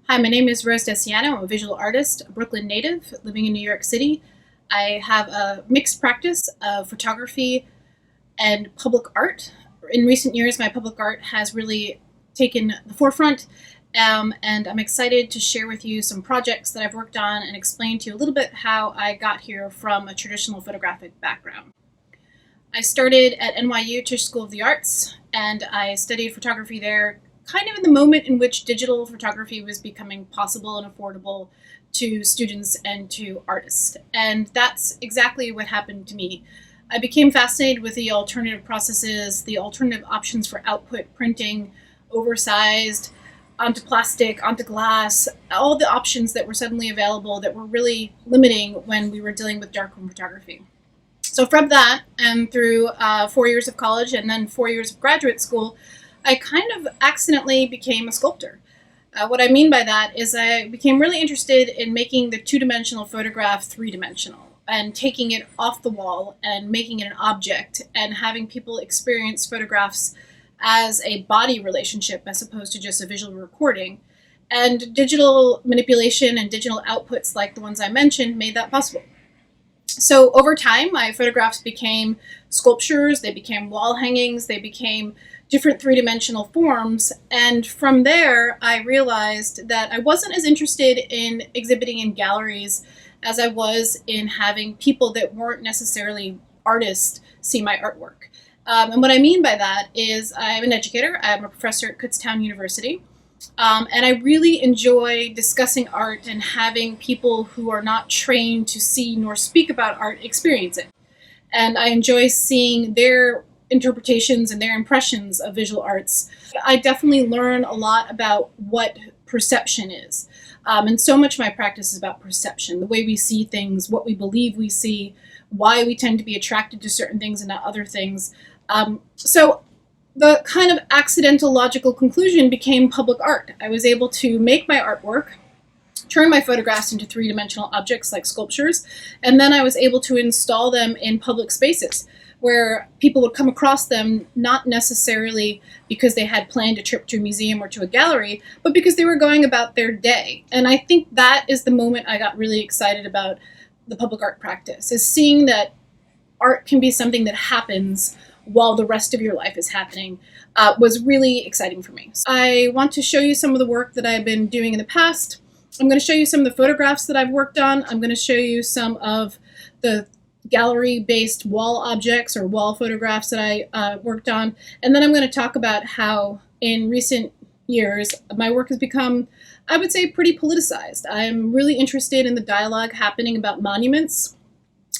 Hi, my name is Rose DeSiano. I'm a visual artist, a Brooklyn native living in New York City. I have a mixed practice of photography and public art. In recent years, my public art has really taken the forefront, and I'm excited to share with you some projects that I've worked on and explain to you a little bit how I got here from a traditional photographic background. I started at NYU Tisch School of the Arts, and I studied photography there kind of in the moment in which digital photography was becoming possible and affordable to students and to artists. And that's exactly what happened to me. I became fascinated with the alternative processes, the alternative options for output printing, oversized, onto plastic, onto glass, all the options that were suddenly available that were really limiting when we were dealing with darkroom photography. So from that, and through 4 years of college and then 4 years of graduate school, I kind of accidentally became a sculptor. What I mean by that is I became really interested in making the two-dimensional photograph three-dimensional and taking it off the wall and making it an object and having people experience photographs as a body relationship as opposed to just a visual recording. And digital manipulation and digital outputs like the ones I mentioned made that possible. So over time, my photographs became sculptures, they became wall hangings, they became different three-dimensional forms. And from there, I realized that I wasn't as interested in exhibiting in galleries as I was in having people that weren't necessarily artists see my artwork. And what I mean by that is I'm an educator. I'm a professor at Kutztown University. And I really enjoy discussing art and having people who are not trained to see nor speak about art experience it. And I enjoy seeing their interpretations and their impressions of visual arts. I definitely learn a lot about what perception is. And so much of my practice is about perception, the way we see things, what we believe we see, why we tend to be attracted to certain things and not other things. So the kind of accidental logical conclusion became public art. I was able to make my artwork, turn my photographs into three-dimensional objects like sculptures, and then I was able to install them in public spaces where people would come across them not necessarily because they had planned a trip to a museum or to a gallery, but because they were going about their day. And I think that is the moment I got really excited about the public art practice, is seeing that art can be something that happens while the rest of your life is happening, was really exciting for me. So I want to show you some of the work that I've been doing in the past. I'm going to show you some of the photographs that I've worked on. I'm going to show you some of the gallery-based wall objects or wall photographs that I worked on. And then I'm going to talk about how in recent years my work has become, I would say, pretty politicized. I'm really interested in the dialogue happening about monuments.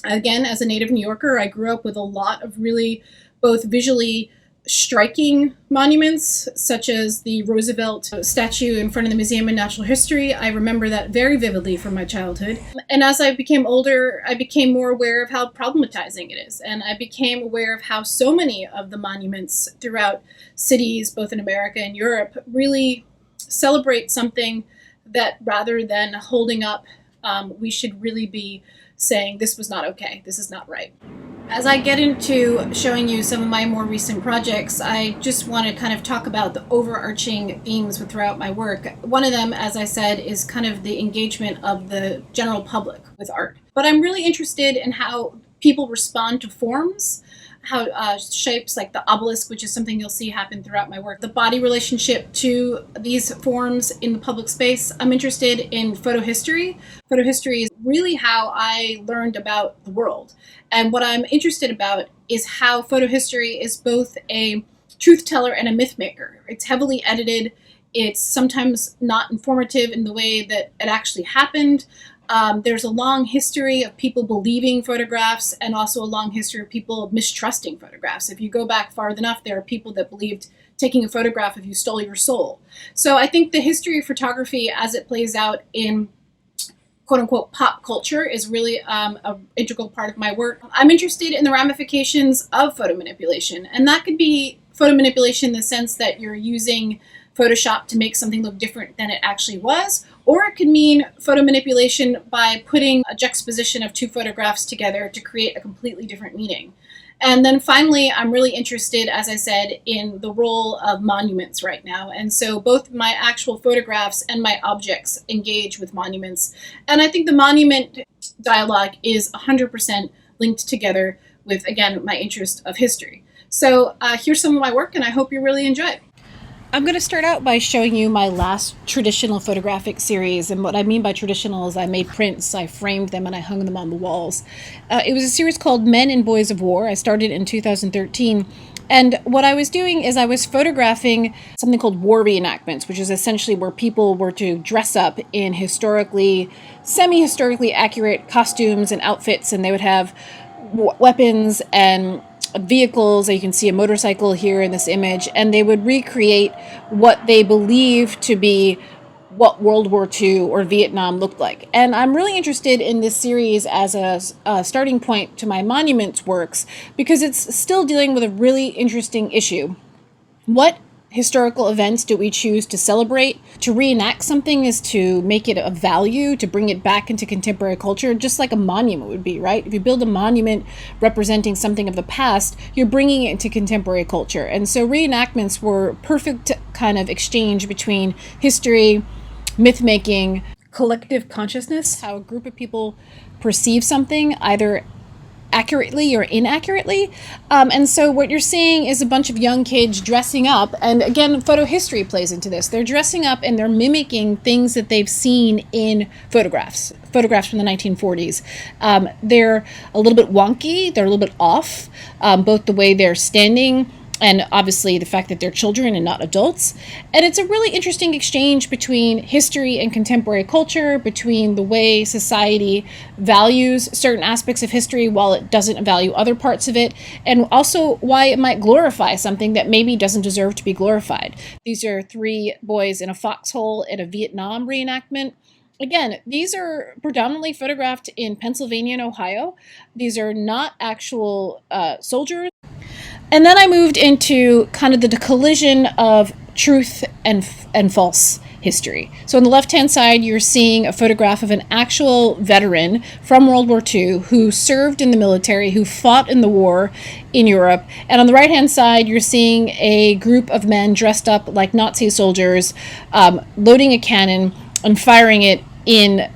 Again, as a native New Yorker, I grew up with a lot of really both visually striking monuments, such as the Roosevelt statue in front of the Museum of Natural History. I remember that very vividly from my childhood. And as I became older, I became more aware of how problematizing it is. And I became aware of how so many of the monuments throughout cities, both in America and Europe, really celebrate something that rather than holding up, we should really be saying this was not okay, this is not right. As I get into showing you some of my more recent projects, I just want to kind of talk about the overarching themes throughout my work. One of them, as I said, is kind of the engagement of the general public with art. But I'm really interested in how people respond to forms, how shapes like the obelisk, which is something you'll see happen throughout my work, the body relationship to these forms in the public space. I'm interested in photo history. Photo history is really how I learned about the world. And what I'm interested about is how photo history is both a truth teller and a myth maker. It's heavily edited. It's sometimes not informative in the way that it actually happened. There's a long history of people believing photographs and also a long history of people mistrusting photographs. If you go back far enough, there are people that believed taking a photograph if you stole your soul. So I think the history of photography as it plays out in quote-unquote pop culture is really an integral part of my work. I'm interested in the ramifications of photo manipulation, and that could be photo manipulation in the sense that you're using Photoshop to make something look different than it actually was, or it could mean photo manipulation by putting a juxtaposition of two photographs together to create a completely different meaning. And then finally, I'm really interested, as I said, in the role of monuments right now. And so both my actual photographs and my objects engage with monuments. And I think the monument dialogue is 100% linked together with, again, my interest of history. So here's some of my work, and I hope you really enjoy it. I'm going to start out by showing you my last traditional photographic series. And what I mean by traditional is I made prints, I framed them, and I hung them on the walls. It was a series called Men and Boys of War. I started in 2013. And what I was doing is I was photographing something called war reenactments, which is essentially where people were to dress up in historically, semi-historically accurate costumes and outfits, and they would have weapons and vehicles. You can see a motorcycle here in this image, and they would recreate what they believe to be what World War II or Vietnam looked like. And I'm really interested in this series as a starting point to my monuments works because it's still dealing with a really interesting issue. What historical events do we choose to celebrate? To reenact something is to make it of value, to bring it back into contemporary culture, just like a monument would be, right? If you build a monument representing something of the past, you're bringing it into contemporary culture. And so reenactments were perfect kind of exchange between history, myth-making, collective consciousness, how a group of people perceive something, either accurately or inaccurately. And so what you're seeing is a bunch of young kids dressing up. And again, photo history plays into this. They're dressing up and they're mimicking things that they've seen in photographs from the 1940s. They're a little bit wonky. They're a little bit off, both the way they're standing and obviously the fact that they're children and not adults. And it's a really interesting exchange between history and contemporary culture, between the way society values certain aspects of history while it doesn't value other parts of it, and also why it might glorify something that maybe doesn't deserve to be glorified. These are 3 boys in a foxhole at a Vietnam reenactment. Again, these are predominantly photographed in Pennsylvania and Ohio. These are not actual soldiers. And then I moved into kind of the collision of truth and false history. So on the left-hand side, you're seeing a photograph of an actual veteran from World War II who served in the military, who fought in the war in Europe. And on the right-hand side, you're seeing a group of men dressed up like Nazi soldiers, loading a cannon and firing it in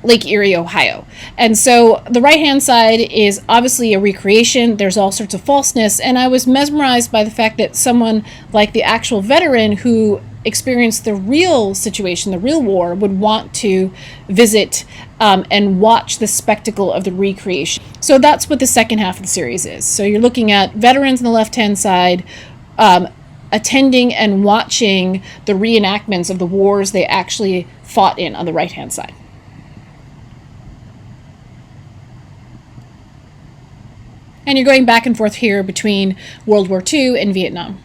Lake Erie, Ohio. And so the right-hand side is obviously a recreation. There's all sorts of falseness. And I was mesmerized by the fact that someone like the actual veteran who experienced the real situation, the real war, would want to visit and watch the spectacle of the recreation. So that's what the second half of the series is. So you're looking at veterans on the left-hand side, attending and watching the reenactments of the wars they actually fought in on the right-hand side. And you're going back and forth here between World War II and Vietnam.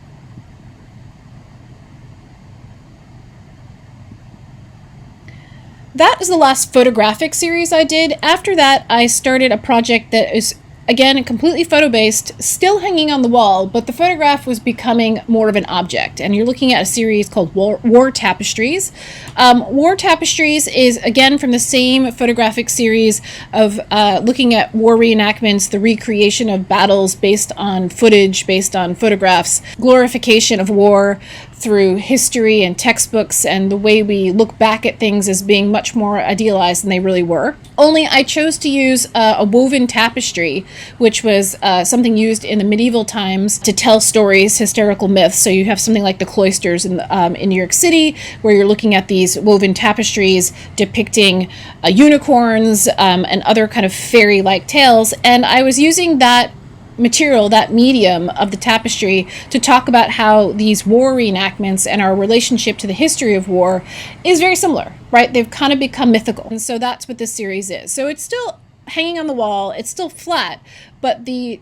That is the last photographic series I did. After that, I started a project that is, again, completely photo-based, still hanging on the wall, but the photograph was becoming more of an object. And you're looking at a series called War Tapestries. War Tapestries is, again, from the same photographic series of looking at war reenactments, the recreation of battles based on footage, based on photographs, glorification of war through history and textbooks, and the way we look back at things as being much more idealized than they really were. Only I chose to use a woven tapestry, which was something used in the medieval times to tell stories, historical myths. So you have something like the cloisters in New York City, where you're looking at these woven tapestries depicting unicorns and other kind of fairy-like tales. And I was using that material, that medium of the tapestry, to talk about how these war reenactments and our relationship to the history of war is very similar, right? They've kind of become mythical. And so that's what this series is. So it's still hanging on the wall, it's still flat, but the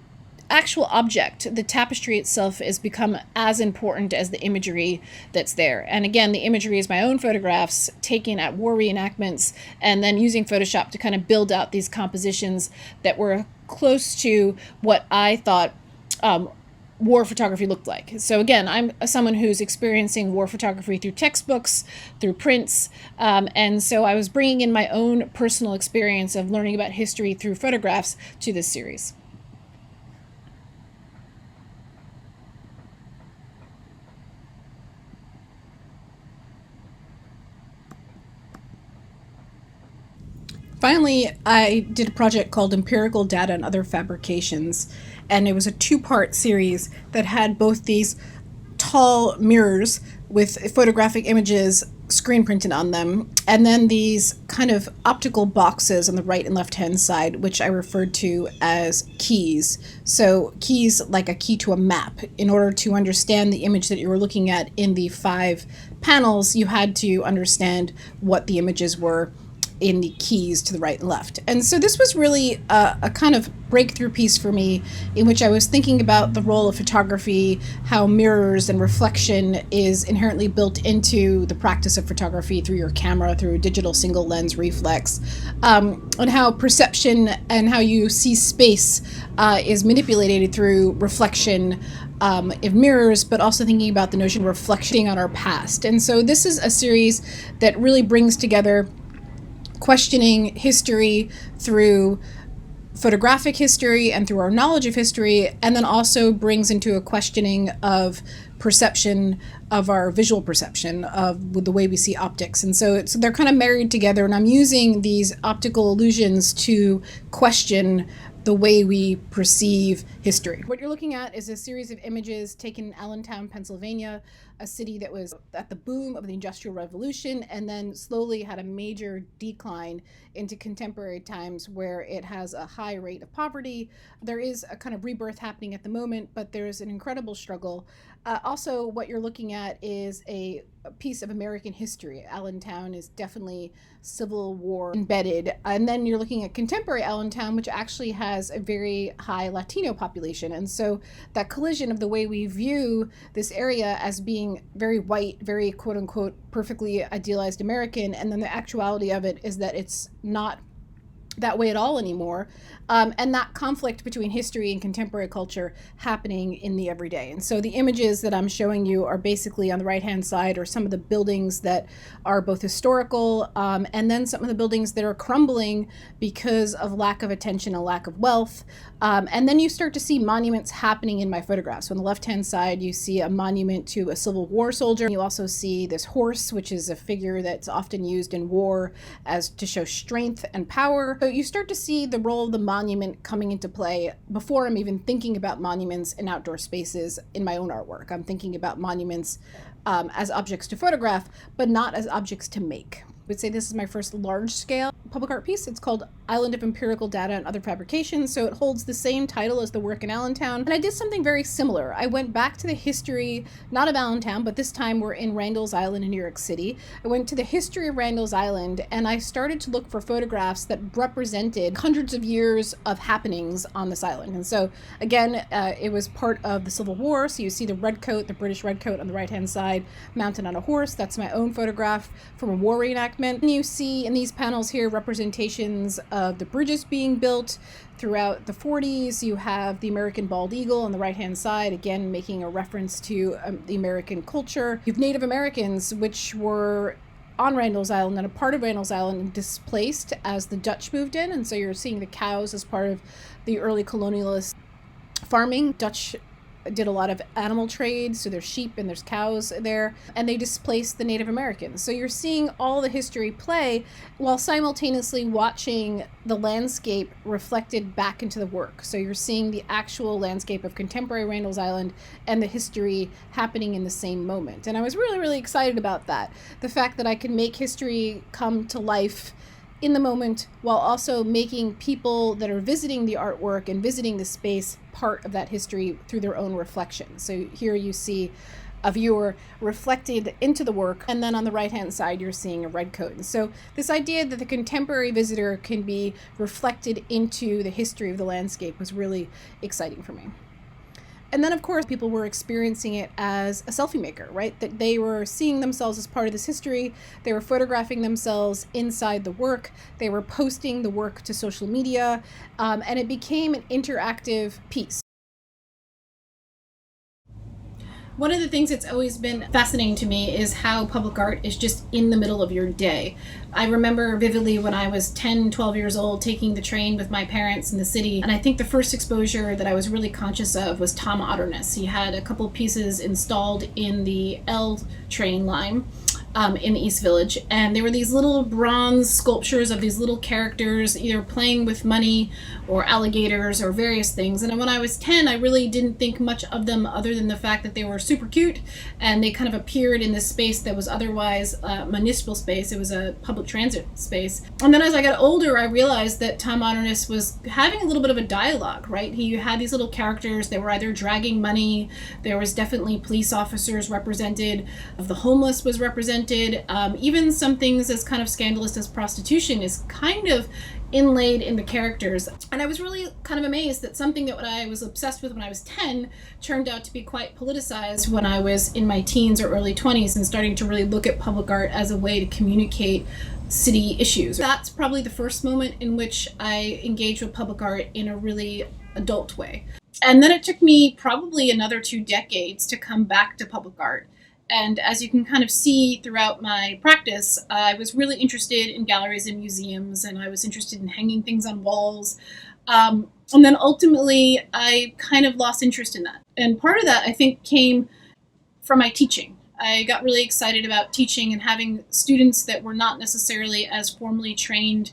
actual object, the tapestry itself, has become as important as the imagery that's there. And again, the imagery is my own photographs taken at war reenactments and then using Photoshop to kind of build out these compositions that were close to what I thought war photography looked like. So again, I'm someone who's experiencing war photography through textbooks, through prints, and so I was bringing in my own personal experience of learning about history through photographs to this series. Finally, I did a project called Empirical Data and Other Fabrications, and it was a two-part series that had both these tall mirrors with photographic images screen printed on them, and then these kind of optical boxes on the right and left hand side, which I referred to as keys. So, keys like a key to a map. In order to understand the image that you were looking at in the 5 panels, you had to understand what the images were in the keys to the right and left. And so this was really a kind of breakthrough piece for me, in which I was thinking about the role of photography, how mirrors and reflection is inherently built into the practice of photography through your camera, through a digital single lens reflex, and how perception and how you see space is manipulated through reflection of mirrors, but also thinking about the notion of reflecting on our past. And so this is a series that really brings together questioning history through photographic history and through our knowledge of history, and then also brings into a questioning of perception, of our visual perception, of the way we see optics. And so they're kind of married together, and I'm using these optical illusions to question the way we perceive history. What you're looking at is a series of images taken in Allentown, Pennsylvania, a city that was at the boom of the Industrial Revolution and then slowly had a major decline into contemporary times, where it has a high rate of poverty. There is a kind of rebirth happening at the moment, but there's an incredible struggle. Also, what you're looking at is a piece of American history. Allentown is definitely Civil War embedded. And then you're looking at contemporary Allentown, which actually has a very high Latino population. And so that collision of the way we view this area as being very white, very quote unquote perfectly idealized American, and then the actuality of it is that it's not that way at all anymore, and that conflict between history and contemporary culture happening in the everyday. And so the images that I'm showing you are basically on the right hand side are some of the buildings that are both historical, and then some of the buildings that are crumbling because of lack of attention and lack of wealth. And then you start to see monuments happening in my photographs. So on the left hand side you see a monument to a Civil War soldier. You also see this horse, which is a figure that's often used in war as to show strength and power. So you start to see the role of the monument coming into play before I'm even thinking about monuments in outdoor spaces in my own artwork. I'm thinking about monuments as objects to photograph, but not as objects to make. I would say this is my first large-scale public art piece. It's called Island of Empirical Data and Other Fabrications, so it holds the same title as the work in Allentown. And I did something very similar. I went back to the history, not of Allentown, but this time we're in Randall's Island in New York City. I went to the history of Randall's Island, and I started to look for photographs that represented hundreds of years of happenings on this island. And so, again, it was part of the Civil War, so you see the redcoat, the British redcoat on the right-hand side, mounted on a horse. That's my own photograph from a war reenactment. And you see in these panels here representations of the bridges being built throughout the 40s. You have the American bald eagle on the right-hand side, again making a reference to the American culture. You have Native Americans, which were on Randall's Island and a part of Randall's Island, displaced as the Dutch moved in. And so you're seeing the cows as part of the early colonialist farming. Dutch did a lot of animal trade, so there's sheep and there's cows there, and they displaced the Native Americans. So you're seeing all the history play while simultaneously watching the landscape reflected back into the work. So you're seeing the actual landscape of contemporary Randall's Island and the history happening in the same moment. And I was really, really excited about that. The fact that I could make history come to life in the moment while also making people that are visiting the artwork and visiting the space part of that history through their own reflection. So here you see a viewer reflected into the work, and then on the right hand side you're seeing a redcoat. And so this idea that the contemporary visitor can be reflected into the history of the landscape was really exciting for me. And then, of course, people were experiencing it as a selfie maker, right? That they were seeing themselves as part of this history. They were photographing themselves inside the work. They were posting the work to social media, and it became an interactive piece. One of the things that's always been fascinating to me is how public art is just in the middle of your day. I remember vividly when I was 10, 12 years old taking the train with my parents in the city, and I think the first exposure that I was really conscious of was Tom Otterness. He had a couple pieces installed in the L train line, in the East Village, and there were these little bronze sculptures of these little characters either playing with money or alligators or various things. And when I was 10, I really didn't think much of them other than the fact that they were super cute, and they kind of appeared in this space that was otherwise a municipal space. It was a public transit space. And then as I got older, I realized that Time Modernist was having a little bit of a dialogue, right? He had these little characters that were either dragging money, there was definitely police officers represented, of the homeless was represented. Even some things as kind of scandalous as prostitution is kind of inlaid in the characters. And I was really kind of amazed that something that I was obsessed with when I was 10 turned out to be quite politicized when I was in my teens or early 20s and starting to really look at public art as a way to communicate city issues. That's probably the first moment in which I engaged with public art in a really adult way. And then it took me probably another 2 decades to come back to public art. And as you can kind of see throughout my practice, I was really interested in galleries and museums, and I was interested in hanging things on walls. And then ultimately, I kind of lost interest in that. And part of that, I think, came from my teaching. I got really excited about teaching and having students that were not necessarily as formally trained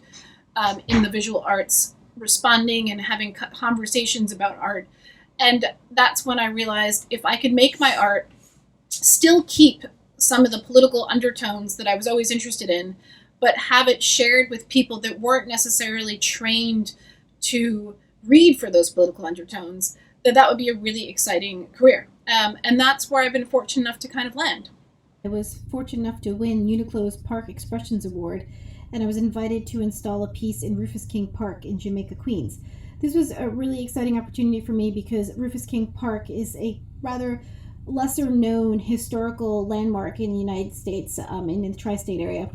in the visual arts responding and having conversations about art. And that's when I realized if I could make my art still keep some of the political undertones that I was always interested in, but have it shared with people that weren't necessarily trained to read for those political undertones, that would be a really exciting career. And that's where I've been fortunate enough to kind of land. I was fortunate enough to win Uniqlo's Park Expressions Award, and I was invited to install a piece in Rufus King Park in Jamaica, Queens. This was a really exciting opportunity for me because Rufus King Park is a rather lesser known historical landmark in the United States, in the tri-state area.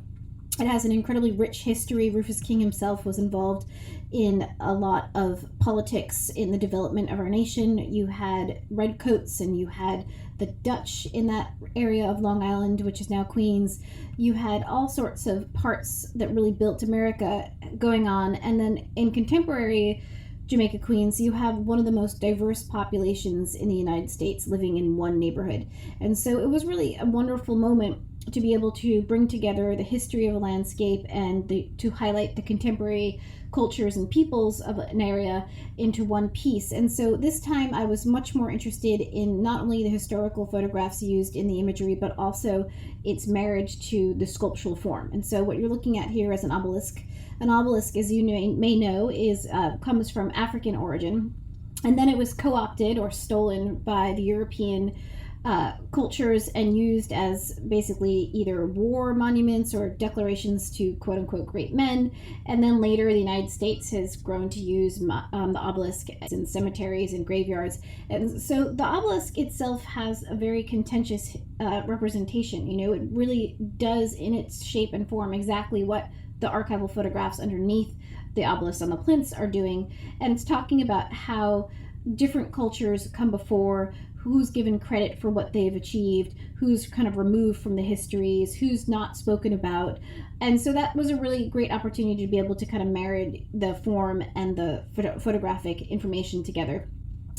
It has an incredibly rich history. Rufus King himself was involved in a lot of politics in the development of our nation. You had redcoats and you had the Dutch in that area of Long Island, which is now Queens. You had all sorts of parts that really built America going on. And then in contemporary Jamaica, Queens, you have one of the most diverse populations in the United States living in one neighborhood. And so it was really a wonderful moment to be able to bring together the history of a landscape and to highlight the contemporary cultures and peoples of an area into one piece. And so this time I was much more interested in not only the historical photographs used in the imagery, but also its marriage to the sculptural form. And so what you're looking at here is an obelisk. An obelisk, as you may know, comes from African origin, and then it was co-opted or stolen by the European cultures and used as basically either war monuments or declarations to quote-unquote great men. And then later the United States has grown to use the obelisk in cemeteries and graveyards. And so the obelisk itself has a very contentious representation. You know, it really does in its shape and form exactly what the archival photographs underneath the obelisk on the plinths are doing. And it's talking about how different cultures come before, who's given credit for what they've achieved, who's kind of removed from the histories, who's not spoken about. And so that was a really great opportunity to be able to kind of marry the form and the photographic information together.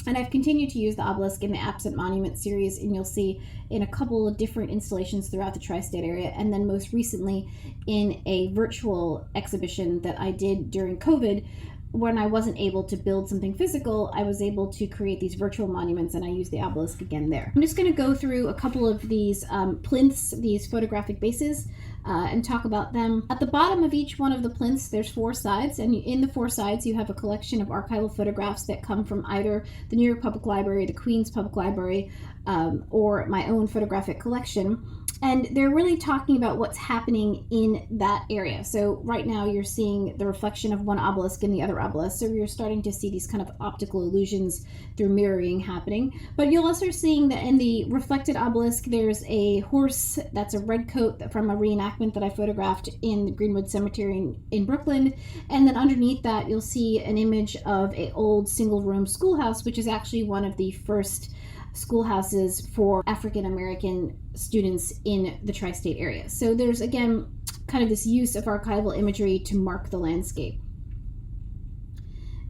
And I've continued to use the obelisk in the Absent Monument series, and you'll see in a couple of different installations throughout the tri-state area, and then most recently in a virtual exhibition that I did during COVID. When I wasn't able to build something physical, I was able to create these virtual monuments, and I used the obelisk again there. I'm just going to go through a couple of these plinths, these photographic bases, and talk about them. At the bottom of each one of the plinths, there's 4 sides, and in the 4 sides, you have a collection of archival photographs that come from either the New York Public Library, the Queens Public Library, or my own photographic collection. And they're really talking about what's happening in that area. So right now you're seeing the reflection of one obelisk in the other obelisk. So you're starting to see these kind of optical illusions through mirroring happening. But you're also seeing that in the reflected obelisk, there's a horse that's a red coat from a reenactment that I photographed in the Greenwood Cemetery in Brooklyn. And then underneath that, you'll see an image of an old single-room schoolhouse, which is actually one of the first schoolhouses for African American students in the tri-state area. So there's, again, kind of this use of archival imagery to mark the landscape.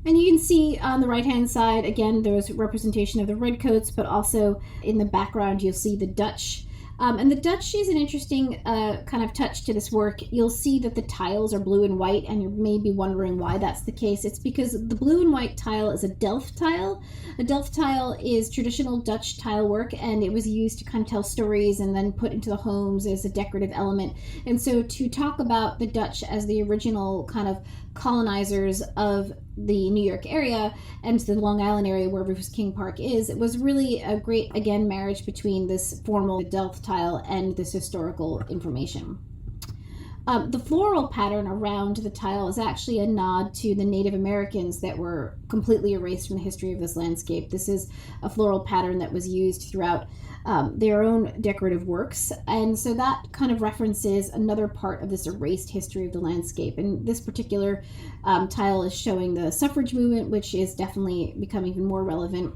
And you can see on the right-hand side, again, there's representation of the redcoats, but also in the background, you'll see the Dutch And the Dutch is an interesting kind of touch to this work. You'll see that the tiles are blue and white, and you may be wondering why that's the case. It's because the blue and white tile is a Delft tile. A Delft tile is traditional Dutch tile work, and it was used to kind of tell stories and then put into the homes as a decorative element. And so to talk about the Dutch as the original kind of colonizers of the New York area and the Long Island area where Rufus King Park is, it was really a great, again, marriage between this formal Delft tile and this historical information. The floral pattern around the tile is actually a nod to the Native Americans that were completely erased from the history of this landscape. This is a floral pattern that was used throughout their own decorative works, and so that kind of references another part of this erased history of the landscape. And this particular tile is showing the suffrage movement, which is definitely becoming even more relevant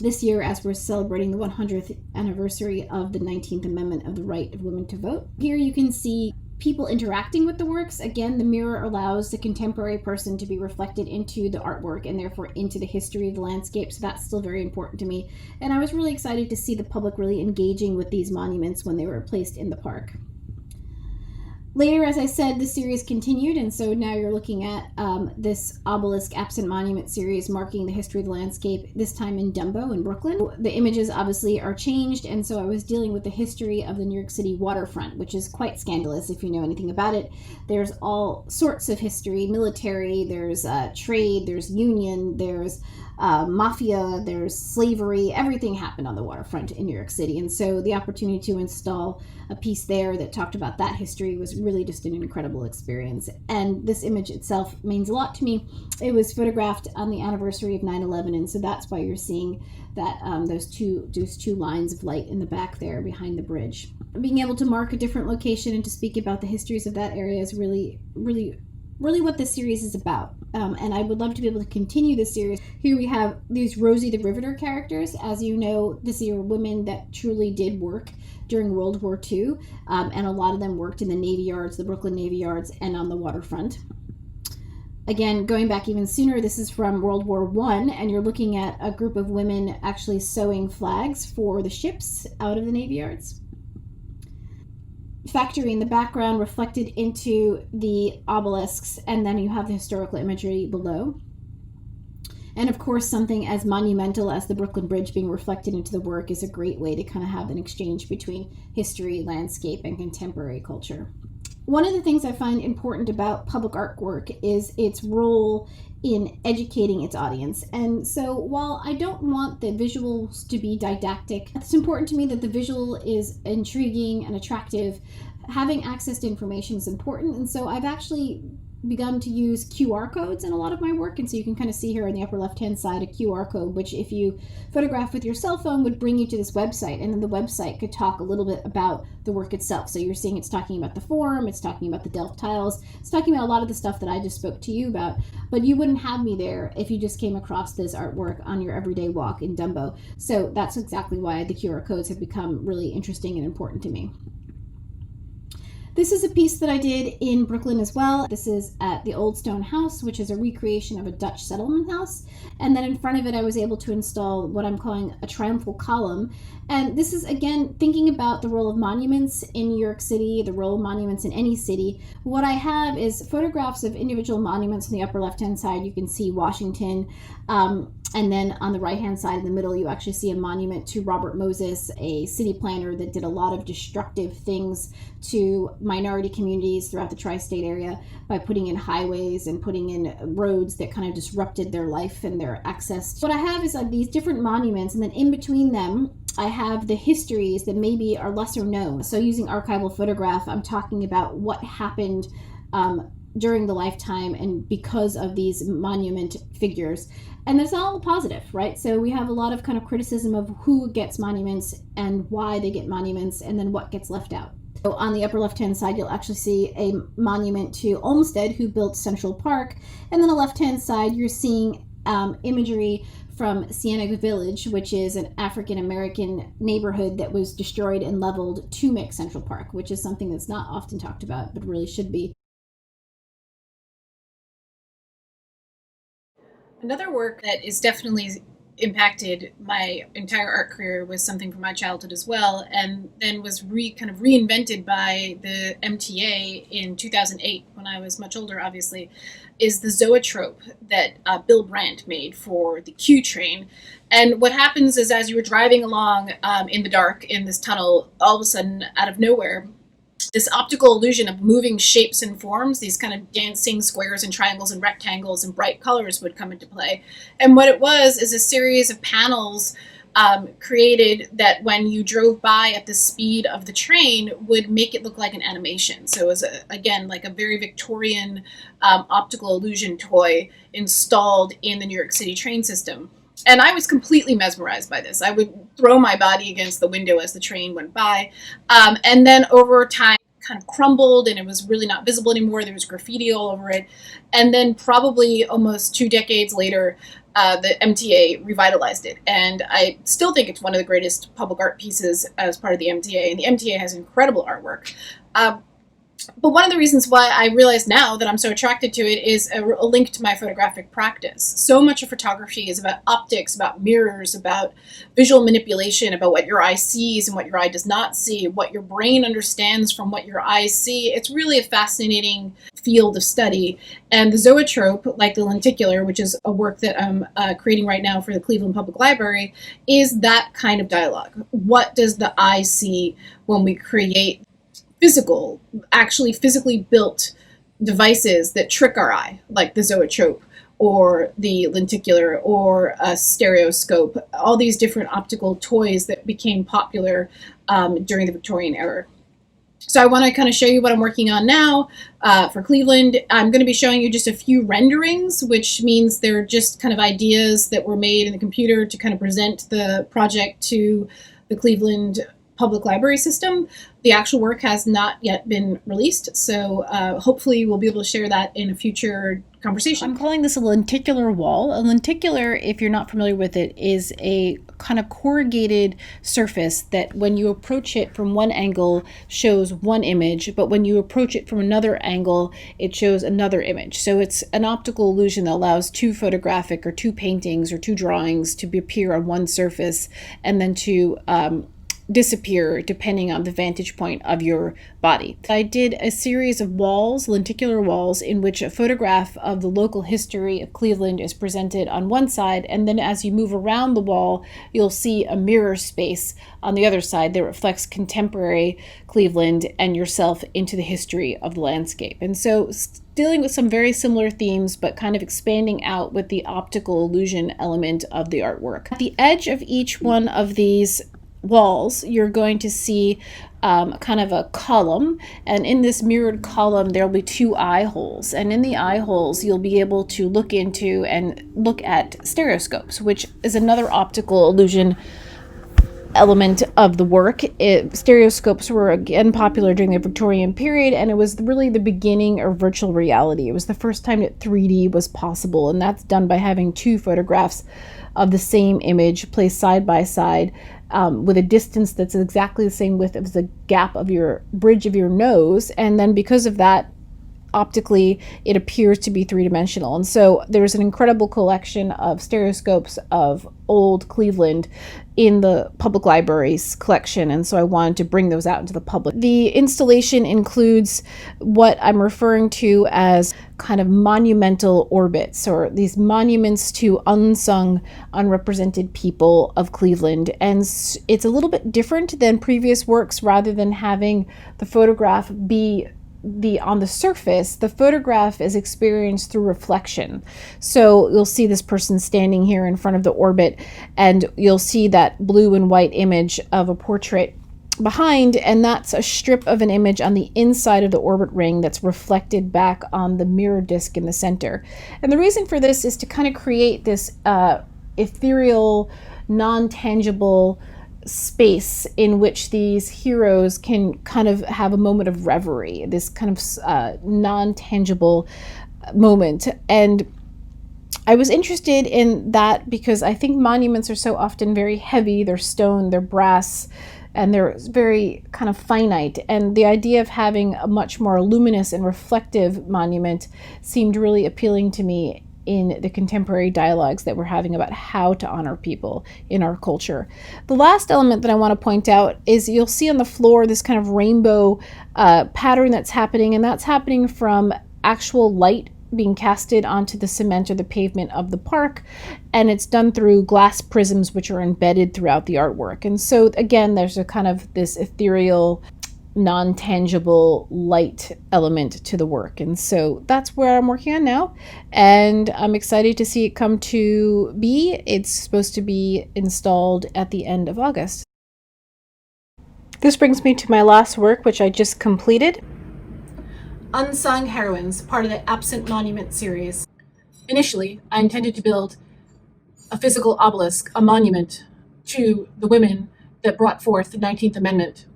this year as we're celebrating the 100th anniversary of the 19th Amendment of the right of women to vote. Here you can see people interacting with the works. Again, the mirror allows the contemporary person to be reflected into the artwork and therefore into the history of the landscape, so that's still very important to me. And I was really excited to see the public really engaging with these monuments when they were placed in the park. Later, as I said, the series continued, and so now you're looking at this obelisk absent monument series marking the history of the landscape, this time in Dumbo in Brooklyn. The images obviously are changed, and so I was dealing with the history of the New York City waterfront, which is quite scandalous if you know anything about it. There's all sorts of history, military, there's trade, there's union, there's mafia, there's slavery, everything happened on the waterfront in New York City. And so the opportunity to install a piece there that talked about that history was really just an incredible experience. And this image itself means a lot to me. It was photographed on the anniversary of 9/11, and so that's why you're seeing that those two lines of light in the back there behind the bridge. Being able to mark a different location and to speak about the histories of that area is really what this series is about. And I would love to be able to continue this series. Here we have these Rosie the Riveter characters. As you know, these are women that truly did work during World War II, and a lot of them worked in the Navy Yards, the Brooklyn Navy Yards, and on the waterfront. Again, going back even sooner, this is from World War I, and you're looking at a group of women actually sewing flags for the ships out of the Navy Yards. Factory in the background reflected into the obelisks, and then you have the historical imagery below. And of course, something as monumental as the Brooklyn Bridge being reflected into the work is a great way to kind of have an exchange between history, landscape, and contemporary culture. One of the things I find important about public art work is its role in educating its audience. And so while I don't want the visuals to be didactic, it's important to me that the visual is intriguing and attractive. Having access to information is important, and so I've actually begun to use QR codes in a lot of my work. And so you can kind of see here on the upper left hand side a QR code, which if you photograph with your cell phone would bring you to this website, and then the website could talk a little bit about the work itself. So you're seeing it's talking about the form, it's talking about the Delft tiles, it's talking about a lot of the stuff that I just spoke to you about, but you wouldn't have me there if you just came across this artwork on your everyday walk in Dumbo. So that's exactly why the QR codes have become really interesting and important to me. This is a piece that I did in Brooklyn as well. This is at the Old Stone House, which is a recreation of a Dutch settlement house. And then in front of it, I was able to install what I'm calling a triumphal column. And this is, again, thinking about the role of monuments in New York City, the role of monuments in any city. What I have is photographs of individual monuments on the upper left-hand side. You can see Washington. And then on the right-hand side in the middle, you actually see a monument to Robert Moses, a city planner that did a lot of destructive things to minority communities throughout the tri-state area by putting in highways and putting in roads that kind of disrupted their life and their access. What I have is these different monuments, and then in between them, I have the histories that maybe are lesser known. So using archival photograph, I'm talking about what happened during the lifetime and because of these monument figures. And it's all positive, right? So we have a lot of kind of criticism of who gets monuments and why they get monuments, and then what gets left out. So on the upper left-hand side, you'll actually see a monument to Olmsted, who built Central Park. And then on the left-hand side, you're seeing imagery from Cienega Village, which is an African-American neighborhood that was destroyed and leveled to make Central Park, which is something that's not often talked about, but really should be. Another work that is definitely impacted my entire art career, was something from my childhood as well, and then was kind of reinvented by the MTA in 2008 when I was much older, obviously, is the Zoetrope that Bill Brandt made for the Q train. And what happens is, as you were driving along in the dark in this tunnel, all of a sudden, out of nowhere, this optical illusion of moving shapes and forms, these kind of dancing squares and triangles and rectangles and bright colors would come into play. And what it was is a series of panels created that when you drove by at the speed of the train would make it look like an animation. So it was, again, like a very Victorian optical illusion toy installed in the New York City train system. And I was completely mesmerized by this. I would throw my body against the window as the train went by. And then over time, kind of crumbled and it was really not visible anymore. There was graffiti all over it. And then probably almost 2 decades later, the MTA revitalized it. And I still think it's one of the greatest public art pieces as part of the MTA. And the MTA has incredible artwork. But one of the reasons why I realize now that I'm so attracted to it is a link to my photographic practice. So much of photography is about optics, about mirrors, about visual manipulation, about what your eye sees and what your eye does not see, what your brain understands from what your eyes see. It's really a fascinating field of study. And the Zoetrope, like the Lenticular, which is a work that I'm creating right now for the Cleveland Public Library, is that kind of dialogue. What does the eye see when we create actually physically built devices that trick our eye, like the Zoetrope or the Lenticular or a stereoscope, all these different optical toys that became popular during the Victorian era. So I want to kind of show you what I'm working on now for Cleveland. I'm going to be showing you just a few renderings, which means they're just kind of ideas that were made in the computer to kind of present the project to the Cleveland Public Library system. The actual work has not yet been released, so hopefully we'll be able to share that in a future conversation. I'm calling this a lenticular wall. A lenticular, if you're not familiar with it, is a kind of corrugated surface that when you approach it from one angle shows one image, but when you approach it from another angle, it shows another image. So it's an optical illusion that allows 2 photographic or 2 paintings or 2 drawings to appear on one surface and then to disappear depending on the vantage point of your body. I did a series of walls, lenticular walls, in which a photograph of the local history of Cleveland is presented on one side, and then as you move around the wall, you'll see a mirror space on the other side that reflects contemporary Cleveland and yourself into the history of the landscape. And so dealing with some very similar themes, but kind of expanding out with the optical illusion element of the artwork. At the edge of each one of these walls, you're going to see kind of a column, and in this mirrored column there'll be 2 eye holes, and in the eye holes you'll be able to look into and look at stereoscopes, which is another optical illusion element of the work. Stereoscopes were again popular during the Victorian period, and it was really the beginning of virtual reality. It was the first time that 3D was possible, and that's done by having 2 photographs of the same image placed side by side with a distance that's exactly the same width as the gap of your bridge of your nose, and then because of that, optically it appears to be 3-dimensional. And so there's an incredible collection of stereoscopes of old Cleveland in the public library's collection, and so I wanted to bring those out into the public. The installation includes what I'm referring to as kind of monumental orbits, or these monuments to unsung, unrepresented people of Cleveland. And it's a little bit different than previous works. Rather than having the photograph be on the surface, the photograph is experienced through reflection. So you'll see this person standing here in front of the orbit, and you'll see that blue and white image of a portrait behind, and that's a strip of an image on the inside of the orbit ring that's reflected back on the mirror disc in the center. And the reason for this is to kind of create this ethereal, non-tangible space in which these heroes can kind of have a moment of reverie, this kind of non-tangible moment. And I was interested in that because I think monuments are so often very heavy. They're stone, they're brass, and they're very kind of finite. And the idea of having a much more luminous and reflective monument seemed really appealing to me in the contemporary dialogues that we're having about how to honor people in our culture. The last element that I want to point out is you'll see on the floor this kind of rainbow pattern that's happening, and that's happening from actual light being casted onto the cement or the pavement of the park, and it's done through glass prisms which are embedded throughout the artwork. And so again, there's a kind of this ethereal, non-tangible light element to the work. And so that's where I'm working on now, and I'm excited to see it come to be. It's supposed to be installed at the end of August. This brings me to my last work, which I just completed. Unsung Heroines, part of the Absent Monument series. Initially, I intended to build a physical obelisk, a monument to the women that brought forth the 19th Amendment.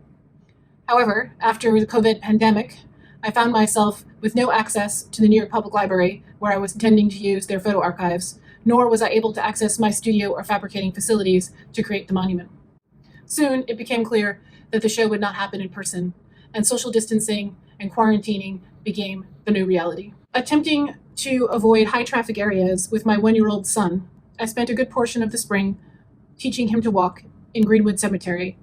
However, after the COVID pandemic, I found myself with no access to the New York Public Library, where I was intending to use their photo archives, nor was I able to access my studio or fabricating facilities to create the monument. Soon, it became clear that the show would not happen in person, and social distancing and quarantining became the new reality. Attempting to avoid high traffic areas with my 1-year-old son, I spent a good portion of the spring teaching him to walk in Greenwood Cemetery,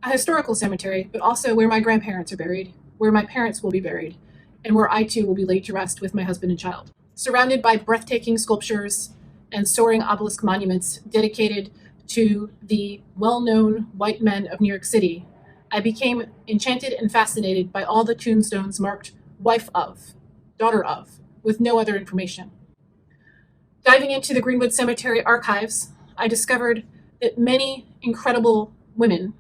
a historical cemetery, but also where my grandparents are buried, where my parents will be buried, and where I too will be laid to rest with my husband and child. Surrounded by breathtaking sculptures and soaring obelisk monuments dedicated to the well-known white men of New York City, I became enchanted and fascinated by all the tombstones marked wife of, daughter of, with no other information. Diving into the Greenwood Cemetery archives, I discovered that many incredible women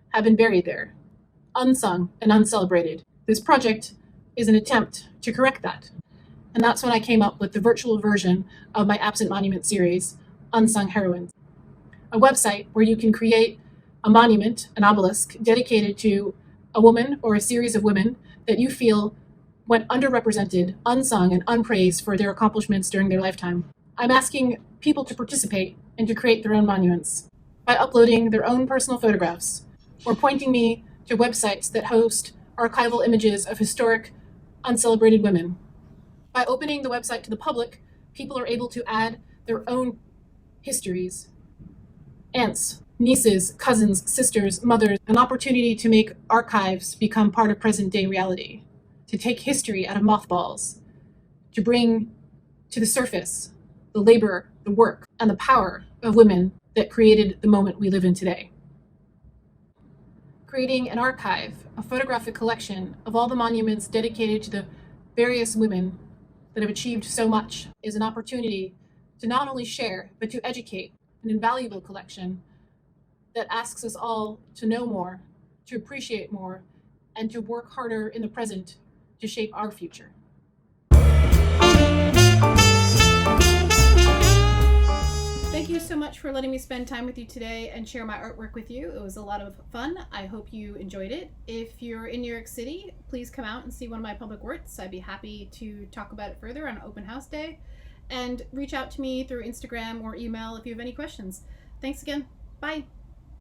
have been buried there, unsung and uncelebrated. This project is an attempt to correct that. And that's when I came up with the virtual version of my Absent Monument series, Unsung Heroines, a website where you can create a monument, an obelisk, dedicated to a woman or a series of women that you feel went underrepresented, unsung, and unpraised for their accomplishments during their lifetime. I'm asking people to participate and to create their own monuments by uploading their own personal photographs or pointing me to websites that host archival images of historic, uncelebrated women. By opening the website to the public, people are able to add their own histories, aunts, nieces, cousins, sisters, mothers, an opportunity to make archives become part of present-day reality, to take history out of mothballs, to bring to the surface the labor, the work, and the power of women that created the moment we live in today. Creating an archive, a photographic collection of all the monuments dedicated to the various women that have achieved so much is an opportunity to not only share, but to educate, an invaluable collection that asks us all to know more, to appreciate more, and to work harder in the present to shape our future. Thank you so much for letting me spend time with you today and share my artwork with you. It was a lot of fun. I hope you enjoyed it. If you're in New York City, please come out and see one of my public works. I'd be happy to talk about it further on Open House Day. And reach out to me through Instagram or email if you have any questions. Thanks again. Bye.